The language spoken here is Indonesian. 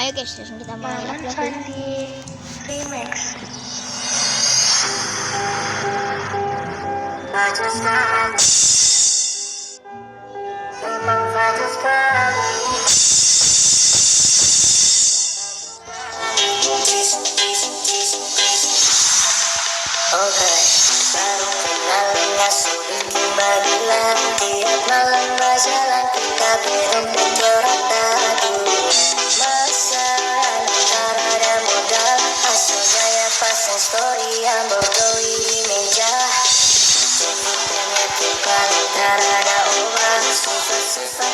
Ayo guys, langsung kita main Maman lagu. Fandi Remix. Oke, baru kenal nggak sulit panggilan. Tiap malam berjalan kita berempat tadi. Masalah antara ada modal, asal gaya pasang story yang berdoi di meja. Sebutnya tiap antara ada obat, sifat-sifat